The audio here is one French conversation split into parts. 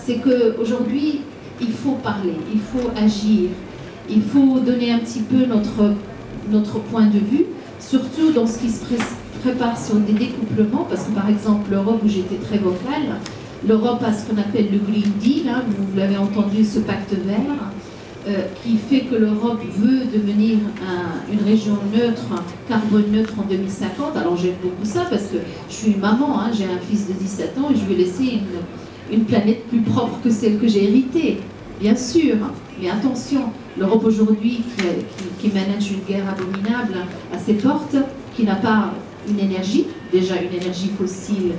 c'est qu'aujourd'hui, il faut parler, il faut agir, il faut donner un petit peu notre point de vue, surtout dans ce qui se prépare sur des découplements, parce que par exemple, l'Europe, où j'étais très vocale, l'Europe a ce qu'on appelle le Green Deal, hein, vous l'avez entendu, ce pacte vert, qui fait que l'Europe veut devenir une région neutre, carbone neutre en 2050. Alors j'aime beaucoup ça parce que je suis une maman, hein, j'ai un fils de 17 ans et je veux laisser une planète plus propre que celle que j'ai héritée, bien sûr. Mais attention, l'Europe aujourd'hui qui manage une guerre abominable à ses portes, qui n'a pas une énergie, déjà une énergie fossile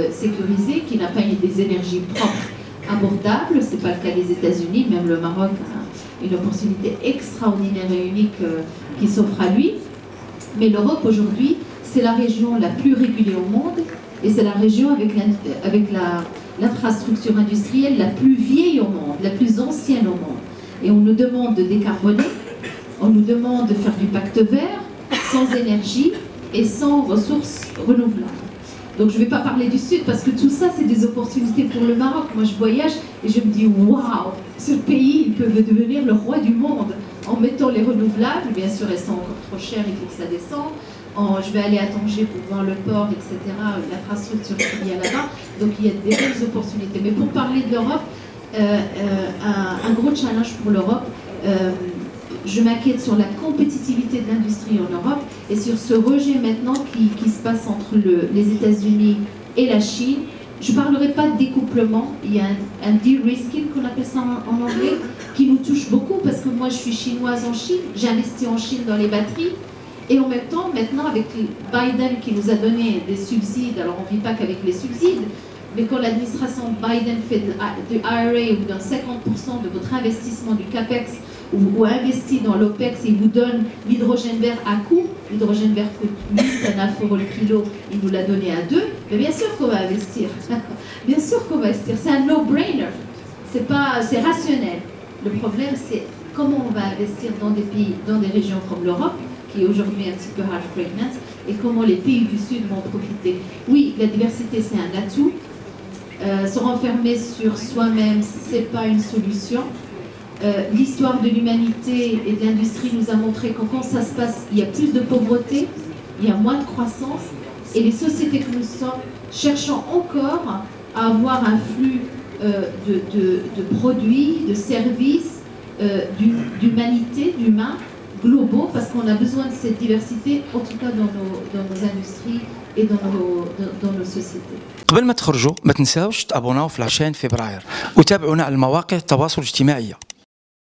sécurisée, qui n'a pas des énergies propres abordables, ce n'est pas le cas des États-Unis, même le Maroc a une opportunité extraordinaire et unique qui s'offre à lui. Mais l'Europe aujourd'hui, c'est la région la plus régulée au monde et c'est la région avec l'infrastructure industrielle la plus vieille au monde, la plus ancienne au monde. Et on nous demande de décarboner, on nous demande de faire du pacte vert, sans énergie et sans ressources renouvelables. Donc je ne vais pas parler du Sud parce que tout ça c'est des opportunités pour le Maroc. Moi je voyage et je me dis waouh, ce pays il peut devenir le roi du monde en mettant les renouvelables. Bien sûr elles sont encore trop chères, il faut que ça descende. Je vais aller à Tanger pour voir le port, etc. L'infrastructure qu'il y a là-bas. Donc il y a des belles opportunités. Mais pour parler de l'Europe, un gros challenge pour l'Europe. Je m'inquiète sur la compétitivité de l'industrie en Europe et sur ce rejet maintenant qui se passe entre les États-Unis et la Chine. Je ne parlerai pas de découplement, il y a un de-risking qu'on appelle ça en anglais, qui nous touche beaucoup parce que moi je suis chinoise en Chine, j'ai investi en Chine dans les batteries et en même temps maintenant avec Biden qui nous a donné des subsides, alors on ne vit pas qu'avec les subsides, mais quand l'administration Biden fait du IRA ou dans 50% de votre investissement du CAPEX ou investi dans l'OPEX et il vous donne l'hydrogène vert à coût, l'hydrogène vert coûte 8 à 9 € le kilo, il nous l'a donné à 2, mais bien sûr qu'on va investir. Bien sûr qu'on va investir, c'est un no-brainer, c'est rationnel. Le problème c'est comment on va investir dans des pays, dans des régions comme l'Europe, qui est aujourd'hui un petit peu half pregnant, et comment les pays du Sud vont profiter. Oui, la diversité c'est un atout. Se renfermer sur soi-même, c'est pas une solution. L'histoire de l'humanité et de l'industrie nous a montré que quand ça se passe, il y a plus de pauvreté, il y a moins de croissance, et les sociétés que nous sommes cherchons encore à avoir un flux de produits, de services, d'humanité, d'humains globaux, parce qu'on a besoin de cette diversité, en tout cas dans nos industries et dans nos sociétés. قبل ما تخرجوا ما تنساوش تابوناو في 20 فبراير وتابعونا على المواقع التواصل الاجتماعي.